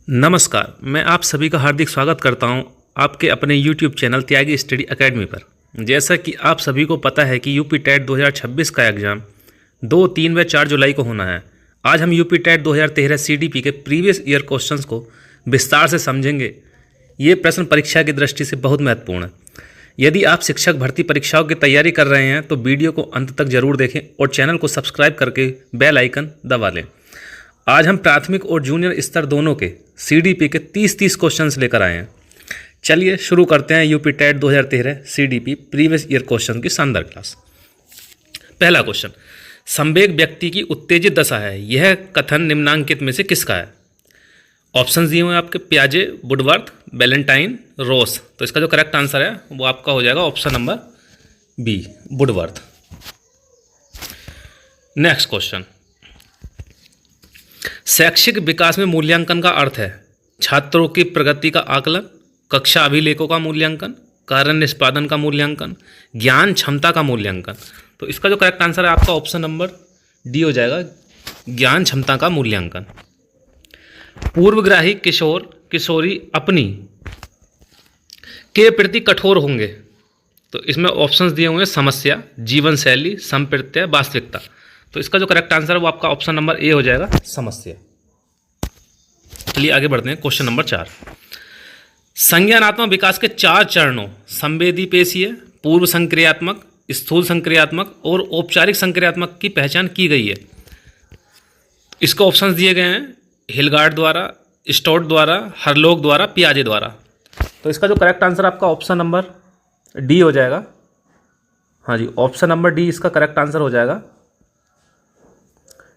नमस्कार, मैं आप सभी का हार्दिक स्वागत करता हूं आपके अपने YouTube चैनल त्यागी स्टडी एकेडमी पर। जैसा कि आप सभी को पता है कि यूपी टेट 2026 का एग्ज़ाम 2, 3 व 4 जुलाई को होना है। आज हम यूपी टेट 2013 CDP के प्रीवियस ईयर क्वेश्चंस को विस्तार से समझेंगे। ये प्रश्न परीक्षा की दृष्टि से बहुत महत्वपूर्ण है। यदि आप शिक्षक भर्ती परीक्षाओं की तैयारी कर रहे हैं तो वीडियो को अंत तक जरूर देखें और चैनल को सब्सक्राइब करके बेल आइकन दबा लें। आज हम प्राथमिक और जूनियर स्तर दोनों के CDP के 30 क्वेश्चंस लेकर आए हैं। चलिए शुरू करते हैं UP TET 2013 CDP previous year question की शानदार क्लास। पहला क्वेश्चन, संवेग व्यक्ति की उत्तेजित दशा है, यह कथन निम्नांकित में से किसका है? ऑप्शन दिए हुए हैं आपके, पियाजे, वुडवर्थ, बैलेंटाइन, रोस। तो इसका जो करेक्ट आंसर है वो आपका हो जाएगा option number B, Woodworth. Next question, शैक्षिक विकास में मूल्यांकन का अर्थ है छात्रों की प्रगति का आकलन, कक्षा अभिलेखों का मूल्यांकन, कार्य निष्पादन का मूल्यांकन, ज्ञान क्षमता का मूल्यांकन। तो इसका जो करेक्ट आंसर है आपका ऑप्शन नंबर डी हो जाएगा, ज्ञान क्षमता का मूल्यांकन। पूर्वग्राही किशोर किशोरी अपनी के प्रति कठोर होंगे। तो इसमें ऑप्शंस दिए हुए हैं, समस्या, जीवन शैली, संप्रत्यय, वास्तविकता। तो इसका जो करेक्ट आंसर है वो आपका ऑप्शन नंबर ए हो जाएगा, समस्या। चलिए आगे बढ़ते हैं। क्वेश्चन नंबर 4, संज्ञानात्मक विकास के 4 चरणों संवेदी पेशीय, पूर्व संक्रियात्मक, स्थूल संक्रियात्मक और औपचारिक संक्रियात्मक की पहचान की गई है। इसको ऑप्शंस दिए गए हैं, हिलगार्ड द्वारा, स्टोट द्वारा, हरलोग द्वारा, पियाजे द्वारा। तो इसका जो करेक्ट आंसर आपका ऑप्शन नंबर डी हो जाएगा। हाँ जी, ऑप्शन नंबर डी इसका करेक्ट आंसर हो जाएगा,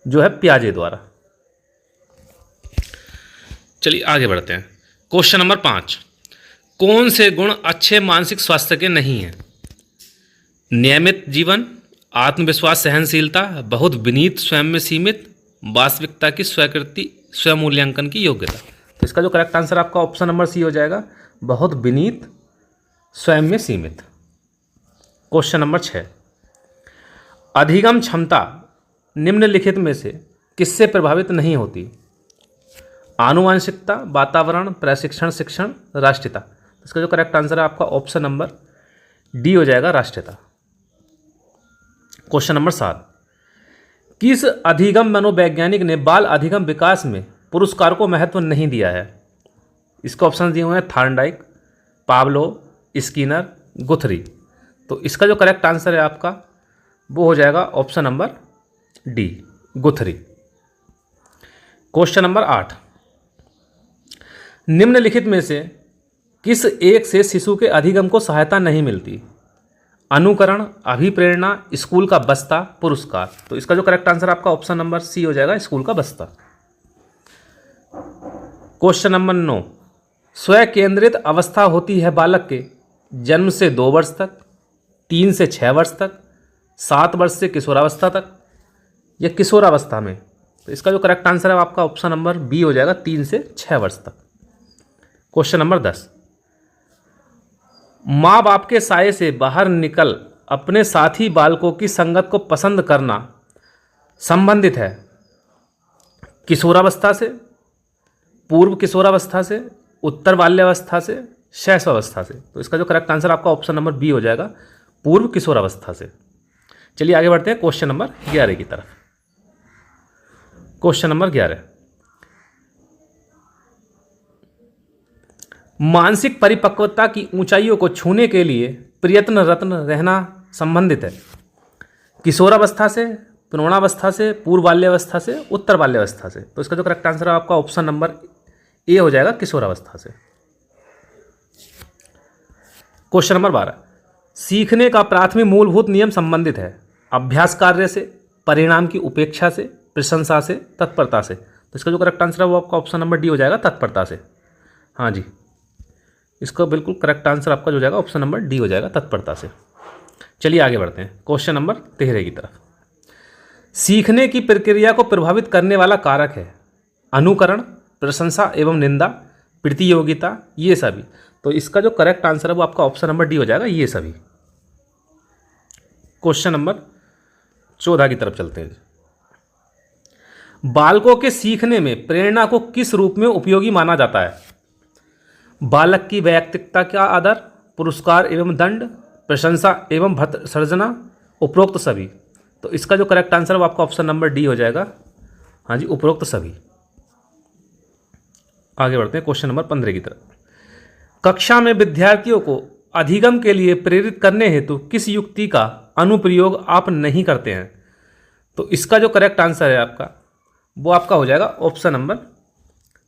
जो है पियाजे द्वारा। चलिए आगे बढ़ते हैं। क्वेश्चन नंबर 5, कौन से गुण अच्छे मानसिक स्वास्थ्य के नहीं हैं? नियमित जीवन, आत्मविश्वास, सहनशीलता, बहुत विनीत, स्वयं में सीमित, वास्तविकता की स्वीकृति, स्वयं मूल्यांकन की योग्यता। तो इसका जो करेक्ट आंसर आपका ऑप्शन नंबर सी हो जाएगा, बहुत विनीत, स्वयं में सीमित। क्वेश्चन नंबर 6, अधिगम क्षमता निम्नलिखित में से किससे प्रभावित नहीं होती? आनुवांशिकता, वातावरण, प्रशिक्षण, शिक्षण, राष्ट्रीयता। इसका जो करेक्ट आंसर है आपका ऑप्शन नंबर डी हो जाएगा, राष्ट्रीयता। क्वेश्चन नंबर 7, किस अधिगम मनोवैज्ञानिक ने बाल अधिगम विकास में पुरस्कार को महत्व नहीं दिया है? इसके ऑप्शन दिए हुए हैं, थार्नडाइक, पाब्लो, स्किनर, गुथरी। तो इसका जो करेक्ट आंसर है आपका वो हो जाएगा option number D, गुथरी। Question number 8, निम्नलिखित में से किस एक से शिशु के अधिगम को सहायता नहीं मिलती? अनुकरण, अभिप्रेरणा, स्कूल का बस्ता, पुरस्कार। तो इसका जो करेक्ट आंसर आपका ऑप्शन नंबर सी हो जाएगा, स्कूल का बस्ता। क्वेश्चन नंबर 9, स्व केंद्रित अवस्था होती है बालक के जन्म से 2 वर्ष तक, 3 से 6 वर्ष तक, 7 वर्ष से किशोरावस्था तक, या किशोरावस्था में। तो इसका जो करेक्ट आंसर है आपका ऑप्शन नंबर बी हो जाएगा, 3 से 6 वर्ष तक। क्वेश्चन नंबर 10, माँ बाप के साये से बाहर निकल अपने साथी बालकों की संगत को पसंद करना संबंधित है किशोरावस्था से, पूर्व किशोरावस्था से, उत्तर बाल्यावस्था से, शैशवावस्था से। तो इसका जो करेक्ट आंसर आपका ऑप्शन नंबर बी हो जाएगा, पूर्व किशोरावस्था से। चलिए आगे बढ़ते हैं क्वेश्चन नंबर 11 की तरफ। क्वेश्चन नंबर 11, मानसिक परिपक्वता की ऊंचाइयों को छूने के लिए प्रयत्नरत रहना संबंधित है किशोरावस्था से, प्रौढ़ावस्था से, पूर्व बाल्यावस्था से, उत्तर बाल्यावस्था से। तो इसका जो करेक्ट आंसर है आपका ऑप्शन नंबर ए हो जाएगा, किशोरावस्था से। क्वेश्चन नंबर 12, सीखने का प्राथमिक मूलभूत नियम संबंधित है अभ्यास कार्य से, परिणाम की उपेक्षा से, प्रशंसा से, तत्परता से। तो इसका जो करेक्ट आंसर है वो आपका ऑप्शन नंबर डी हो जाएगा, तत्परता से। हाँ जी, इसका बिल्कुल करेक्ट आंसर आपका जो हो जाएगा ऑप्शन नंबर डी हो जाएगा, तत्परता से। चलिए आगे बढ़ते हैं क्वेश्चन नंबर 13 की तरफ। सीखने की प्रक्रिया को प्रभावित करने वाला कारक है अनुकरण, प्रशंसा एवं निंदा, प्रतियोगिता, ये सभी। तो इसका जो करेक्ट आंसर है वो आपका ऑप्शन नंबर डी हो जाएगा, ये सभी। क्वेश्चन नंबर 14 की तरफ चलते हैं। बालकों के सीखने में प्रेरणा को किस रूप में उपयोगी माना जाता है? बालक की वैयक्तिकता का आदर, पुरस्कार एवं दंड, प्रशंसा एवं भद्र सर्जना, उपरोक्त सभी। तो इसका जो करेक्ट आंसर है वो आपका ऑप्शन नंबर डी हो जाएगा। हाँ जी, उपरोक्त सभी। आगे बढ़ते हैं क्वेश्चन नंबर 15 की तरफ। कक्षा में विद्यार्थियों को अधिगम के लिए प्रेरित करने हेतु किस युक्ति का अनुप्रयोग आप नहीं करते हैं? तो इसका जो करेक्ट आंसर है आपका वो आपका हो जाएगा ऑप्शन नंबर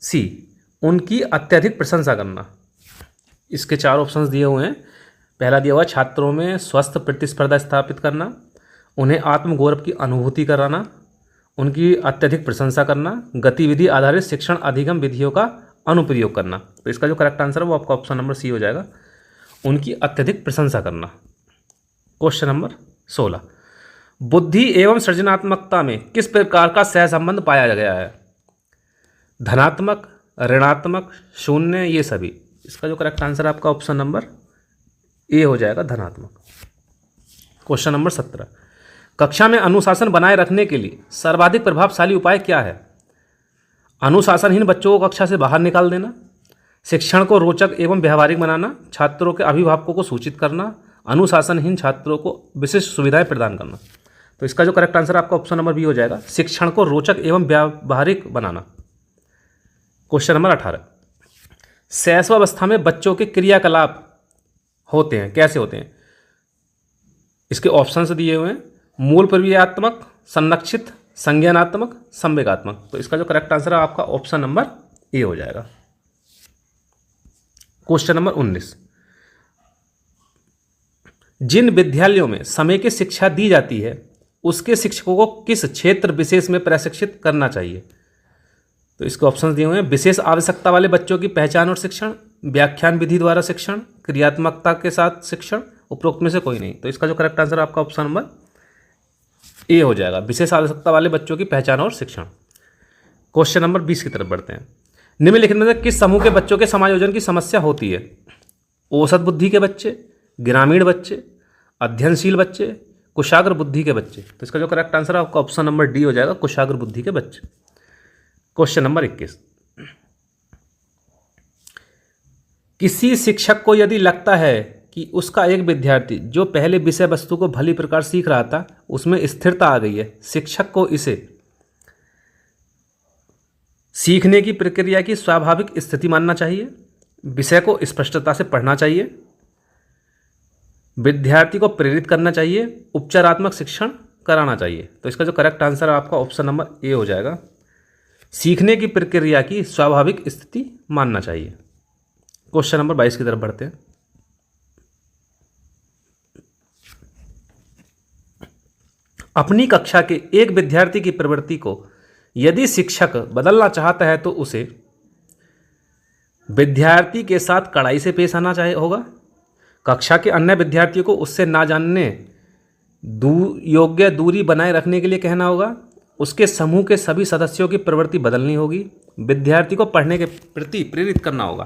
सी, उनकी अत्यधिक प्रशंसा करना। इसके 4 ऑप्शंस दिए हुए हैं। पहला दिया हुआ छात्रों में स्वस्थ प्रतिस्पर्धा स्थापित करना, उन्हें आत्मगौरव की अनुभूति कराना, उनकी अत्यधिक प्रशंसा करना, गतिविधि आधारित शिक्षण अधिगम विधियों का अनुप्रयोग करना। तो इसका जो करेक्ट आंसर है वो आपका ऑप्शन नंबर सी हो जाएगा, उनकी अत्यधिक प्रशंसा करना। Question number 16। बुद्धि एवं सृजनात्मकता में किस प्रकार का सहसंबंध पाया गया है? धनात्मक, ऋणात्मक, शून्य, ये सभी। इसका जो करेक्ट आंसर है आपका ऑप्शन नंबर ए हो जाएगा, धनात्मक। Question number 17। कक्षा में अनुशासन बनाए रखने के लिए सर्वाधिक प्रभावशाली उपाय क्या है? अनुशासनहीन बच्चों को कक्षा से बाहर निकाल देना, शिक्षण को रोचक एवं व्यवहारिक बनाना, छात्रों के अभिभावकों को सूचित करना, अनुशासनहीन छात्रों को विशिष्ट सुविधाएं प्रदान करना। तो इसका जो करेक्ट आंसर आपका ऑप्शन नंबर बी हो जाएगा, शिक्षण को रोचक एवं व्यावहारिक बनाना। Question number 18। शैशवावस्था में बच्चों के क्रियाकलाप होते हैं, कैसे होते हैं? इसके ऑप्शंस दिए हुए हैं। मूल प्रक्रियात्मक, संरक्षित, संज्ञानात्मक, संवेगात्मक। तो इसका जो करेक्ट आंसर है आपका ऑप्शन नंबर ए हो जाएगा। Question number 19। जिन विद्यालयों में समय की शिक्षा दी जाती है उसके शिक्षकों को किस क्षेत्र विशेष में प्रशिक्षित करना चाहिए? तो इसके ऑप्शंस दिए हुए हैं। विशेष आवश्यकता वाले बच्चों की पहचान और शिक्षण, व्याख्यान विधि द्वारा शिक्षण, क्रियात्मकता के साथ शिक्षण, उपरोक्त में से कोई नहीं। तो इसका जो करेक्ट आंसर है आपका ऑप्शन नंबर ए हो जाएगा, विशेष आवश्यकता वाले बच्चों की पहचान और शिक्षण। क्वेश्चन नंबर 20 की तरफ बढ़ते हैं। निम्नलिखित में से किस समूह के बच्चों के समायोजन की समस्या होती है? औसत बुद्धि के बच्चे, ग्रामीण बच्चे, अध्ययनशील बच्चे, कुशाग्र बुद्धि के बच्चे। तो इसका जो करेक्ट आंसर है आपका ऑप्शन नंबर डी हो जाएगा, कुशाग्र बुद्धि के बच्चे। Question number 21। किसी शिक्षक को यदि लगता है कि उसका एक विद्यार्थी जो पहले विषय वस्तु को भली प्रकार सीख रहा था उसमें स्थिरता आ गई है, शिक्षक को इसे सीखने की प्रक्रिया की स्वाभाविक स्थिति मानना चाहिए, विषय को स्पष्टता से पढ़ना चाहिए, विद्यार्थी को प्रेरित करना चाहिए, उपचारात्मक शिक्षण कराना चाहिए। तो इसका जो करेक्ट आंसर है आपका ऑप्शन नंबर ए हो जाएगा, सीखने की प्रक्रिया की स्वाभाविक स्थिति मानना चाहिए। क्वेश्चन नंबर 22 की तरफ बढ़ते हैं। अपनी कक्षा के एक विद्यार्थी की प्रवृत्ति को यदि शिक्षक बदलना चाहता है तो उसे विद्यार्थी के साथ कड़ाई से पेश आना चाहिए होगा, कक्षा के अन्य विद्यार्थियों को उससे ना जानने योग्य दूरी बनाए रखने के लिए कहना होगा, उसके समूह के सभी सदस्यों की प्रवृत्ति बदलनी होगी, विद्यार्थी को पढ़ने के प्रति प्रेरित करना होगा।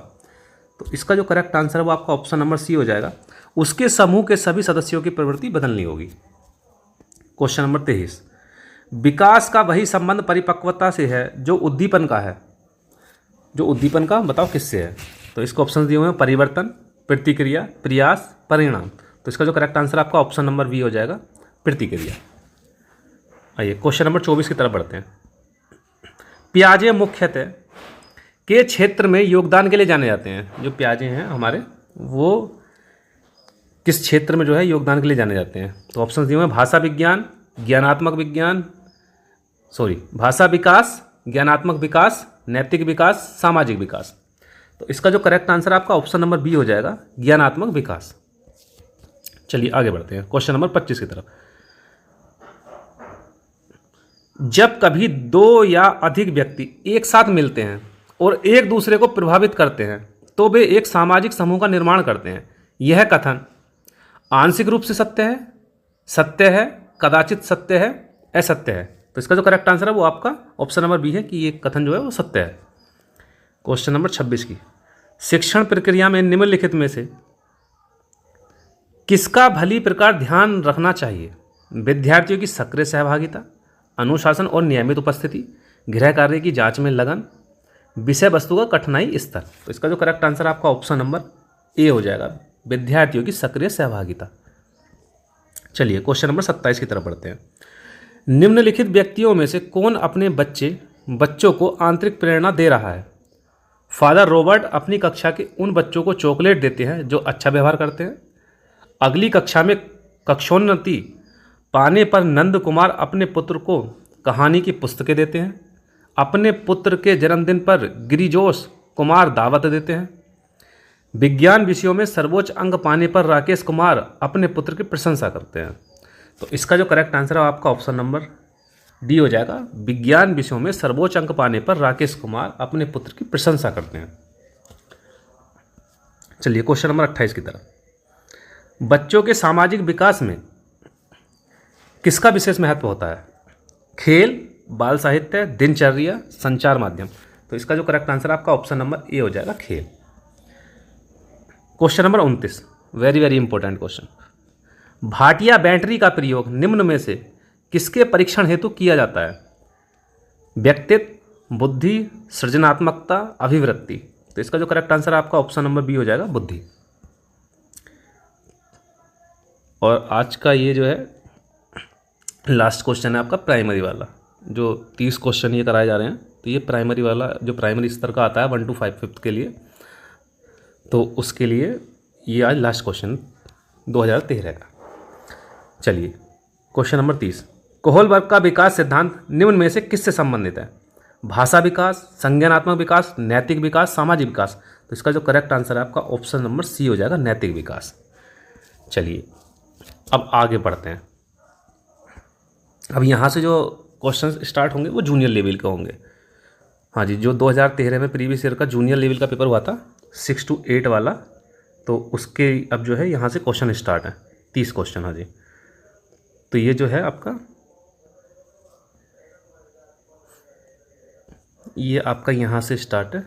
तो इसका जो करेक्ट आंसर है वो आपका ऑप्शन नंबर सी हो जाएगा, उसके समूह के सभी सदस्यों की प्रवृत्ति बदलनी होगी। Question number 23। विकास का वही संबंध परिपक्वता से है जो उद्दीपन का है। जो उद्दीपन का बताओ किससे है? तो इसको ऑप्शन दिए हुए हैं, परिवर्तन, प्रतिक्रिया, प्रयास, परिणाम। तो इसका जो करेक्ट आंसर आपका ऑप्शन नंबर बी हो जाएगा, प्रतिक्रिया। आइए क्वेश्चन नंबर 24 की तरफ बढ़ते हैं। प्याजे मुख्यतः के क्षेत्र में योगदान के लिए जाने जाते हैं। जो प्याजे हैं हमारे वो किस क्षेत्र में जो है योगदान के लिए जाने जाते हैं? तो ऑप्शन दिए हुए हैं, भाषा विज्ञान, ज्ञानात्मक विज्ञान, भाषा विकास, ज्ञानात्मक विकास, नैतिक विकास, सामाजिक विकास। तो इसका जो करेक्ट आंसर आपका ऑप्शन नंबर बी हो जाएगा, ज्ञानात्मक विकास। चलिए आगे बढ़ते हैं क्वेश्चन नंबर 25 की तरफ। जब कभी दो या अधिक व्यक्ति एक साथ मिलते हैं और एक दूसरे को प्रभावित करते हैं तो वे एक सामाजिक समूह का निर्माण करते हैं। यह कथन आंशिक रूप से सत्य है, कदाचित सत्य है, असत्य है। तो इसका जो करेक्ट आंसर है वो आपका ऑप्शन नंबर बी है कि ये कथन जो है वो सत्य है। क्वेश्चन नंबर 26 की, शिक्षण प्रक्रिया में निम्नलिखित में से किसका भली प्रकार ध्यान रखना चाहिए? विद्यार्थियों की सक्रिय सहभागिता, अनुशासन और नियमित उपस्थिति, गृह कार्य की जांच में लगन, विषय वस्तु का कठिनाई स्तर। तो इसका जो करेक्ट आंसर आपका ऑप्शन नंबर ए हो जाएगा, विद्यार्थियों की सक्रिय सहभागिता। चलिए क्वेश्चन नंबर 27 की तरफ बढ़ते हैं। निम्नलिखित व्यक्तियों में से कौन अपने बच्चों को आंतरिक प्रेरणा दे रहा है? फादर रॉबर्ट अपनी कक्षा के उन बच्चों को चॉकलेट देते हैं जो अच्छा व्यवहार करते हैं। अगली कक्षा में कक्षोन्नति पाने पर नंद कुमार अपने पुत्र को कहानी की पुस्तकें देते हैं। अपने पुत्र के जन्मदिन पर गिरिजोश कुमार दावत देते हैं। विज्ञान विषयों में सर्वोच्च अंक पाने पर राकेश कुमार अपने पुत्र की प्रशंसा करते हैं। तो इसका जो करेक्ट आंसर है आपका ऑप्शन नंबर डी हो जाएगा, विज्ञान विषयों में सर्वोच्च अंक पाने पर राकेश कुमार अपने पुत्र की प्रशंसा करते हैं। चलिए क्वेश्चन नंबर 28 की तरफ। बच्चों के सामाजिक विकास में किसका विशेष महत्व होता है? खेल, बाल साहित्य, दिनचर्या, संचार माध्यम। तो इसका जो करेक्ट आंसर आपका ऑप्शन नंबर ए हो जाएगा, खेल। Question number 29, very very important question. Bhatia battery का प्रयोग निम्न में से किसके परीक्षण हेतु किया जाता है? व्यक्तित्व, बुद्धि, सृजनात्मकता, अभिवृत्ति। तो इसका जो करेक्ट आंसर आपका ऑप्शन नंबर बी हो जाएगा, बुद्धि। और आज का ये जो है लास्ट क्वेश्चन है आपका प्राइमरी वाला, जो 30 क्वेश्चन ये कराए जा रहे हैं। तो ये प्राइमरी वाला जो प्राइमरी स्तर का आता है 1 to 5 फिफ्थ के लिए, तो उसके लिए ये आज लास्ट क्वेश्चन 2013 का। चलिए क्वेश्चन नंबर 30। कोहलबर्ग का विकास सिद्धांत निम्न में से किससे संबंधित है? भाषा विकास, संज्ञानात्मक विकास, नैतिक विकास, सामाजिक विकास। तो इसका जो करेक्ट आंसर है आपका ऑप्शन नंबर सी हो जाएगा, नैतिक विकास। चलिए अब आगे बढ़ते हैं। अब यहाँ से जो क्वेश्चन स्टार्ट होंगे वो जूनियर लेवल के होंगे। हाँ जी, जो 2013 में प्रीवियस ईयर का जूनियर लेवल का पेपर हुआ था 6 to 8 वाला, तो उसके अब जो है यहाँ से क्वेश्चन स्टार्ट है, 30 क्वेश्चन। हाँ जी, तो ये जो है आपका यहाँ से स्टार्ट है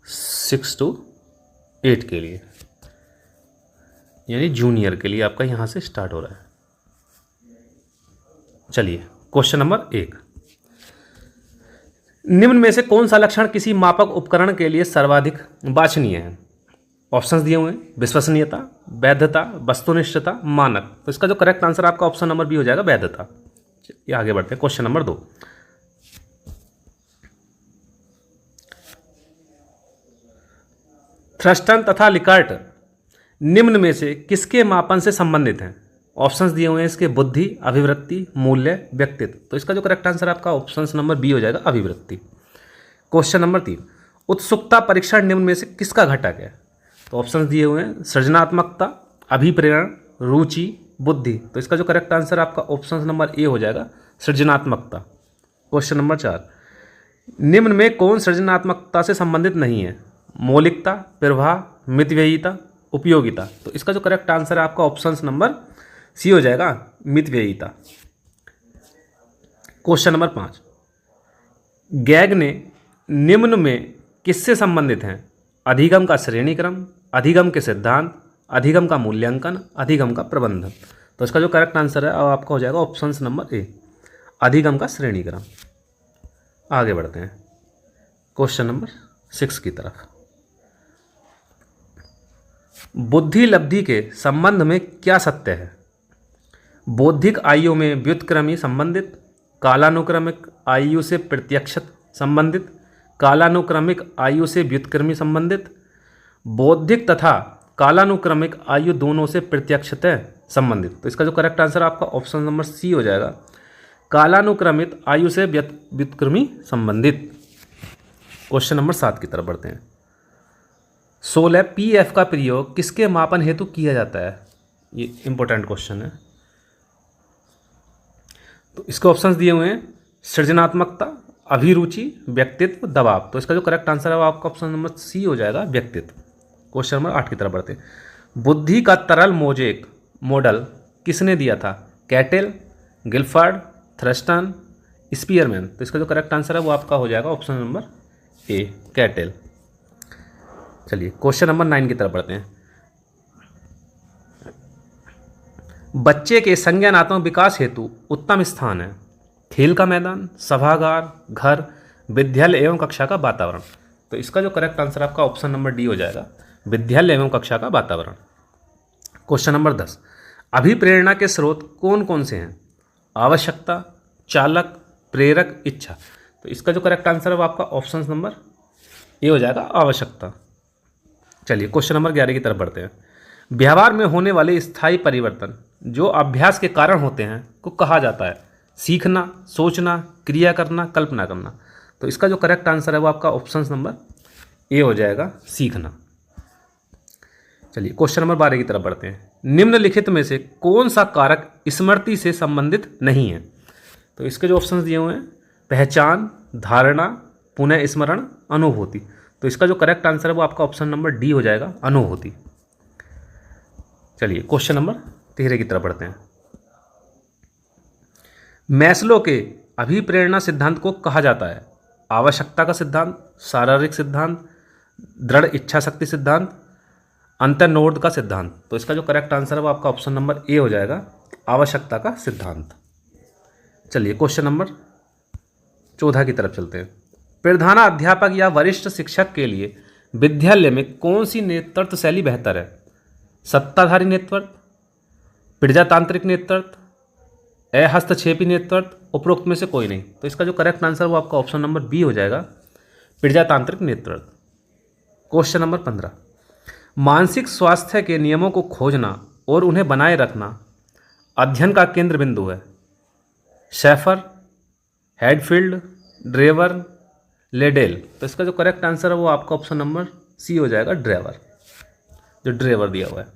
6 to 8 के लिए, यानी जूनियर के लिए आपका यहाँ से स्टार्ट हो रहा है। चलिए क्वेश्चन नंबर 1। निम्न में से कौन सा लक्षण किसी मापक उपकरण के लिए सर्वाधिक वांछनीय है? ऑप्शंस दिए हुए हैं, विश्वसनीयता, वैधता, वस्तुनिष्ठता, मानक। तो इसका जो करेक्ट आंसर आपका ऑप्शन नंबर बी हो जाएगा, वैधता। ये आगे बढ़ते हैं। Question number 2। थ्रस्टन तथा लिकार्ट निम्न में से किसके मापन से संबंधित हैं? ऑप्शंस दिए हुए हैं इसके, बुद्धि, अभिवृत्ति, मूल्य, व्यक्तित्व। तो इसका जो करेक्ट आंसर आपका ऑप्शन नंबर बी हो जाएगा, अभिवृत्ति। Question number 3। उत्सुकता परीक्षण निम्न में से किसका घटक है? तो ऑप्शंस दिए हुए हैं, सृजनात्मकता, अभिप्रेरण, रुचि, बुद्धि। तो इसका जो करेक्ट आंसर आपका ऑप्शन नंबर ए हो जाएगा, सृजनात्मकता। Question number 4। निम्न में कौन सृजनात्मकता से संबंधित नहीं है? मौलिकता, प्रवाह, मितव्ययिता, उपयोगिता। तो इसका जो करेक्ट आंसर है आपका ऑप्शन नंबर सी हो जाएगा, मितव्ययिता। Question number 5। गैग ने निम्न में किससे संबंधित हैं? अधिगम का श्रेणीक्रम, अधिगम के सिद्धांत, अधिगम का मूल्यांकन, अधिगम का प्रबंधन। तो इसका जो करेक्ट आंसर है अब आपका हो जाएगा ऑप्शन नंबर ए, अधिगम का श्रेणीक्रम। आगे बढ़ते हैं क्वेश्चन नंबर 6 की तरफ। बुद्धि लब्धि के संबंध में क्या सत्य है? बौद्धिक आयु में व्युत्क्रमी संबंधित, कालानुक्रमिक आयु से प्रत्यक्षत संबंधित, कालानुक्रमिक आयु से व्युत्क्रमी संबंधित, बौद्धिक तथा कालानुक्रमिक आयु दोनों से प्रत्यक्षतः संबंधित। तो इसका जो करेक्ट आंसर आपका ऑप्शन नंबर सी हो जाएगा, कालानुक्रमित आयु से व्युत्क्रमी संबंधित। क्वेश्चन नंबर 7 की तरफ बढ़ते हैं। 16 पीएफ का प्रयोग किसके मापन हेतु किया जाता है? ये इंपॉर्टेंट क्वेश्चन है। तो इसके ऑप्शंस दिए हुए हैं, सृजनात्मकता, अभिरुचि, व्यक्तित्व, दबाव। तो इसका जो करेक्ट आंसर है वो आपका ऑप्शन नंबर सी हो जाएगा, व्यक्तित्व। क्वेश्चन नंबर 8 की तरफ बढ़ते हैं। बुद्धि का तरल मोजेक मॉडल किसने दिया था? Cattell, Guilford, Thurstone, Spearman. तो इसका जो करेक्ट आंसर है वो आपका हो जाएगा ऑप्शन नंबर ए, कैटेल। चलिए क्वेश्चन नंबर 9 की तरफ बढ़ते हैं। बच्चे के संज्ञानात्मक विकास हेतु उत्तम स्थान है? खेल का मैदान, सभागार, घर, विद्यालय एवं कक्षा का वातावरण। तो इसका जो करेक्ट आंसर आपका ऑप्शन नंबर डी हो जाएगा, विद्यालय एवं कक्षा का वातावरण। क्वेश्चन नंबर 10, अभिप्रेरणा के स्रोत कौन कौन से हैं? आवश्यकता, चालक, प्रेरक, इच्छा। तो इसका जो करेक्ट आंसर है वो आपका ऑप्शन नंबर ए हो जाएगा, आवश्यकता। चलिए क्वेश्चन नंबर 11 की तरफ बढ़ते हैं। व्यवहार में होने वाले स्थायी परिवर्तन जो अभ्यास के कारण होते हैं को कहा जाता है? सीखना, सोचना, क्रिया करना, कल्पना करना। तो इसका जो करेक्ट आंसर है वो आपका ऑप्शन नंबर ए हो जाएगा, सीखना। चलिए क्वेश्चन नंबर 12 की तरफ बढ़ते हैं। निम्नलिखित में से कौन सा कारक स्मृति से संबंधित नहीं है? तो इसके जो ऑप्शंस दिए हुए हैं, पहचान, धारणा, पुनः स्मरण, अनुभूति। तो इसका जो करेक्ट आंसर है वो आपका ऑप्शन नंबर डी हो जाएगा, अनुभूति। चलिए क्वेश्चन नंबर 13 की तरफ बढ़ते हैं। मैस्लो के अभिप्रेरणा सिद्धांत को कहा जाता है? आवश्यकता का सिद्धांत, शारीरिक सिद्धांत, दृढ़ इच्छा शक्ति सिद्धांत, अंतर्निर्णय का सिद्धांत। तो इसका जो करेक्ट आंसर है वो आपका ऑप्शन नंबर ए हो जाएगा, आवश्यकता का सिद्धांत। चलिए क्वेश्चन नंबर 14 की तरफ चलते हैं। प्रधानाध्यापक या वरिष्ठ शिक्षक के लिए विद्यालय में कौन सी नेतृत्व शैली बेहतर है? सत्ताधारी नेतृत्व, प्रजातांत्रिक नेतृत्व, हस्तक्षेपी नेतृत्व, उपरोक्त में से कोई नहीं। तो इसका जो करेक्ट आंसर वो आपका ऑप्शन नंबर बी हो जाएगा, प्रजातांत्रिक नेतृत्व। क्वेश्चन नंबर 15, मानसिक स्वास्थ्य के नियमों को खोजना और उन्हें बनाए रखना अध्ययन का केंद्र बिंदु है? Shaffer, Hadfield, Drever, Ladell. तो इसका जो करेक्ट आंसर है वो आपका ऑप्शन नंबर सी हो जाएगा, ड्रेवर, जो ड्रेवर दिया हुआ है।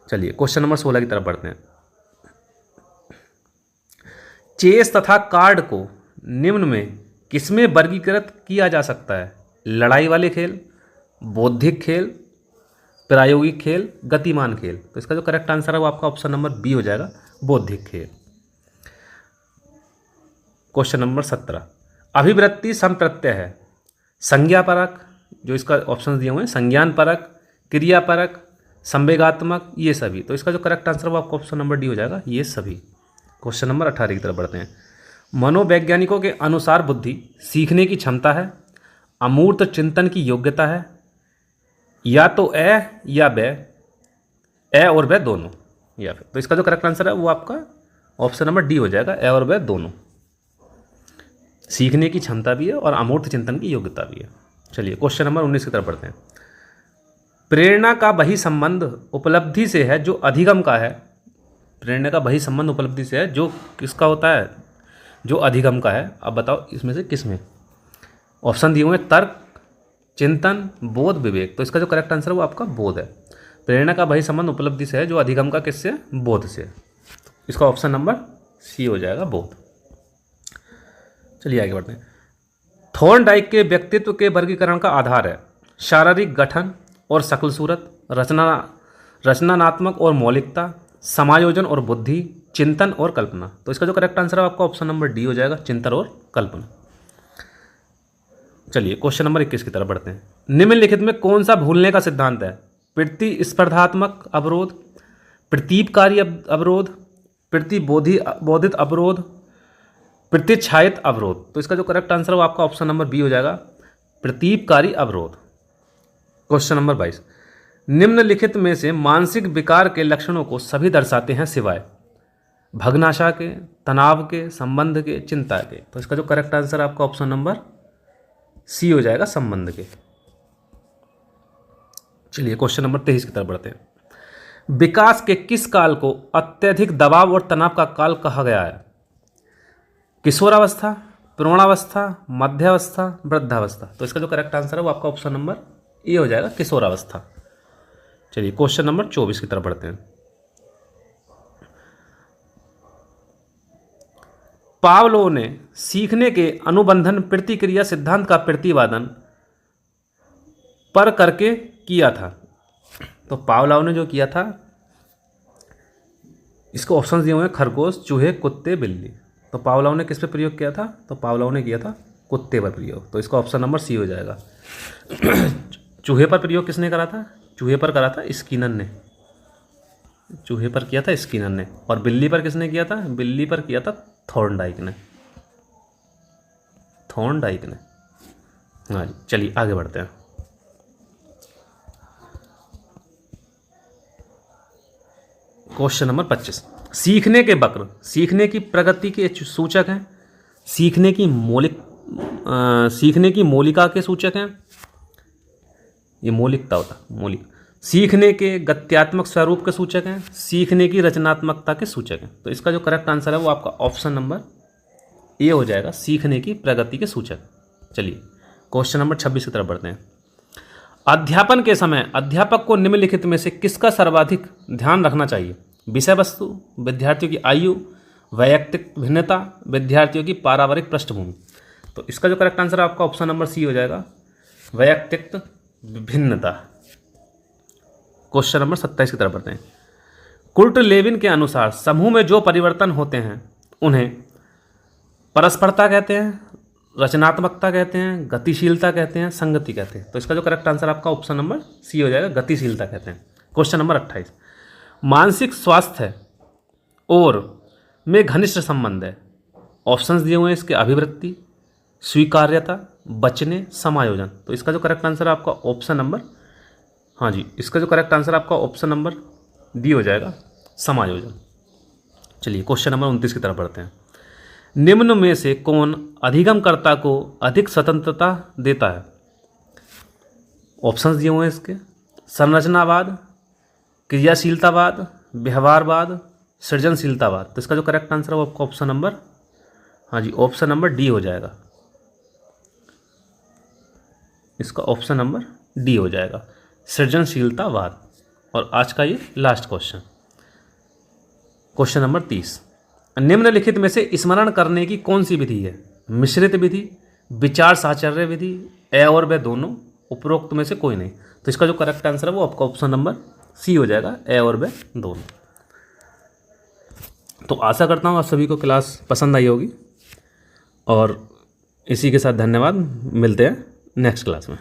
चलिए क्वेश्चन नंबर 16 की तरफ बढ़ते हैं। चेस तथा कार्ड को निम्न में किसमें वर्गीकृत किया जा सकता है? लड़ाई वाले खेल, बौद्धिक खेल, प्रायोगिक खेल, गतिमान खेल। तो इसका जो करेक्ट आंसर है वो आपका ऑप्शन नंबर बी हो जाएगा, बौद्धिक खेल। क्वेश्चन नंबर 17, अभिवृत्ति संप्रत्यय है? संज्ञापरक, जो इसका ऑप्शन दिए हुए हैं, संज्ञान परक, क्रियापरक, संवेगात्मक, ये सभी। तो इसका जो करेक्ट आंसर है वो आपका ऑप्शन नंबर डी हो जाएगा, ये सभी। क्वेश्चन नंबर 18 की तरफ बढ़ते हैं। मनोवैज्ञानिकों के अनुसार बुद्धि सीखने की क्षमता है, अमूर्त चिंतन की योग्यता है, या तो ए या ब, ए और ब दोनों, या फिर। तो इसका जो करेक्ट आंसर है वो आपका ऑप्शन नंबर डी हो जाएगा, ए और ब दोनों। सीखने की क्षमता भी है और अमूर्त चिंतन की योग्यता भी है। चलिए क्वेश्चन नंबर 19 की तरफ बढ़ते हैं। प्रेरणा का वही संबंध उपलब्धि से है जो अधिगम का है? प्रेरणा का वही संबंध उपलब्धि से है जो किसका होता है? जो अधिगम का है। अब बताओ इसमें से किस में? ऑप्शन दिए हुए हैं, तर्क, चिंतन, बोध, विवेक। तो इसका जो करेक्ट आंसर है वो आपका बोध है। प्रेरणा का वही संबंध उपलब्धि से है जो अधिगम का किससे? बोध से। इसका ऑप्शन नंबर सी हो जाएगा, बोध। चलिए आगे बढ़ते हैं। थॉर्नडाइक के व्यक्तित्व के वर्गीकरण का आधार है? शारीरिक गठन और शकल सूरत, रचनात्मक और मौलिकता, समायोजन और बुद्धि, चिंतन और कल्पना। तो इसका जो करेक्ट आंसर है आपका ऑप्शन नंबर डी हो जाएगा, चिंतन और कल्पना। चलिए क्वेश्चन नंबर 21 की तरफ बढ़ते हैं। निम्नलिखित में कौन सा भूलने का सिद्धांत है? प्रतिस्पर्धात्मक अवरोध, प्रतीपकारी अवरोध, प्रतिबोधित अवरोध, प्रतिच्छायित अवरोध। तो इसका जो करेक्ट आंसर है वो आपका ऑप्शन नंबर बी हो जाएगा, प्रतीपकारी अवरोध। क्वेश्चन नंबर 22, निम्नलिखित में से मानसिक विकार के लक्षणों को सभी दर्शाते हैं सिवाय भग्नाशा के, तनाव के, संबंध के, चिंता के। तो इसका जो करेक्ट आंसर आपका ऑप्शन नंबर सी हो जाएगा, संबंध के। चलिए क्वेश्चन नंबर 23 की तरफ बढ़ते हैं। विकास के किस काल को अत्यधिक दबाव और तनाव का काल कहा गया है? किशोरावस्था, प्रौढ़ावस्था, मध्यावस्था, वृद्धावस्था। तो इसका जो करेक्ट आंसर है वो आपका ऑप्शन नंबर ए हो जाएगा, किशोरावस्था। चलिए क्वेश्चन नंबर 24 की तरफ बढ़ते हैं। पावलोव ने सीखने के अनुबंधन प्रतिक्रिया सिद्धांत का प्रतिपादन पर करके किया था। तो पावलोव ने जो किया था, इसको ऑप्शंस दिए हुए हैं, खरगोश, चूहे, कुत्ते, बिल्ली। तो पावलोव ने किस पे प्रयोग किया था? तो पावलोव ने किया था कुत्ते पर प्रयोग। तो इसका ऑप्शन नंबर सी हो जाएगा। चूहे पर प्रयोग किसने करा था? चूहे पर करा था स्किनर ने। चूहे पर किया था स्किनर ने, और बिल्ली पर किसने किया था? बिल्ली पर किया था थॉर्नडाइक ने। हाँ जी, चलिए आगे बढ़ते हैं। Question number 25। सीखने के वक्र सीखने की प्रगति के सूचक हैं, सीखने की मौलिका के सूचक हैं, ये मौलिकता होता मौलिक, सीखने के गत्यात्मक स्वरूप के सूचक हैं, सीखने की रचनात्मकता के सूचक हैं। तो इसका जो करेक्ट आंसर है वो आपका ऑप्शन नंबर ए हो जाएगा, सीखने की प्रगति के सूचक। चलिए क्वेश्चन नंबर 26 की तरफ बढ़ते हैं। अध्यापन के समय अध्यापक को निम्नलिखित में से किसका सर्वाधिक ध्यान रखना चाहिए? विषय वस्तु, विद्यार्थियों की आयु, वैयक्तिक भिन्नता, विद्यार्थियों की पारिवारिक पृष्ठभूमि। तो इसका जो करेक्ट आंसर है आपका ऑप्शन नंबर सी हो जाएगा, वैयक्तिक भिन्नता। क्वेश्चन नंबर 27 की तरफ बढ़ते हैं। कुर्ट लेविन के अनुसार समूह में जो परिवर्तन होते हैं उन्हें परस्परता कहते हैं, रचनात्मकता कहते हैं, गतिशीलता कहते हैं, संगति कहते हैं। तो इसका जो करेक्ट आंसर आपका ऑप्शन नंबर सी हो जाएगा, गतिशीलता कहते हैं। Question number 28। मानसिक स्वास्थ्य और में घनिष्ठ संबंध है। ऑप्शंस दिए हुए हैं इसके, अभिवृत्ति, स्वीकार्यता, बचने, समायोजन। तो इसका जो करेक्ट आंसर है आपका ऑप्शन नंबर, हाँ जी, इसका जो करेक्ट आंसर आपका ऑप्शन नंबर डी हो जाएगा, समायोजन। चलिए क्वेश्चन नंबर 29 की तरफ बढ़ते हैं। निम्न में से कौन अधिगमकर्ता को अधिक स्वतंत्रता देता है? ऑप्शंस दिए हुए हैं इसके, संरचनावाद, क्रियाशीलतावाद, व्यवहारवाद, सृजनशीलतावाद। तो इसका जो करेक्ट आंसर है वो आपका ऑप्शन नंबर, हाँ जी, ऑप्शन नंबर डी हो जाएगा, इसका ऑप्शन नंबर डी हो जाएगा, सृजनशीलतावाद। और आज का ये लास्ट क्वेश्चन, क्वेश्चन नंबर 30। निम्नलिखित में से स्मरण करने की कौन सी विधि है? मिश्रित विधि, विचार साहचर्य विधि, ए और वे दोनों, उपरोक्त में से कोई नहीं। तो इसका जो करेक्ट आंसर है वो आपका ऑप्शन नंबर सी हो जाएगा, ए और वे दोनों। तो आशा करता हूँ आप सभी को क्लास पसंद आई होगी, और इसी के साथ धन्यवाद, मिलते हैं नेक्स्ट क्लास में।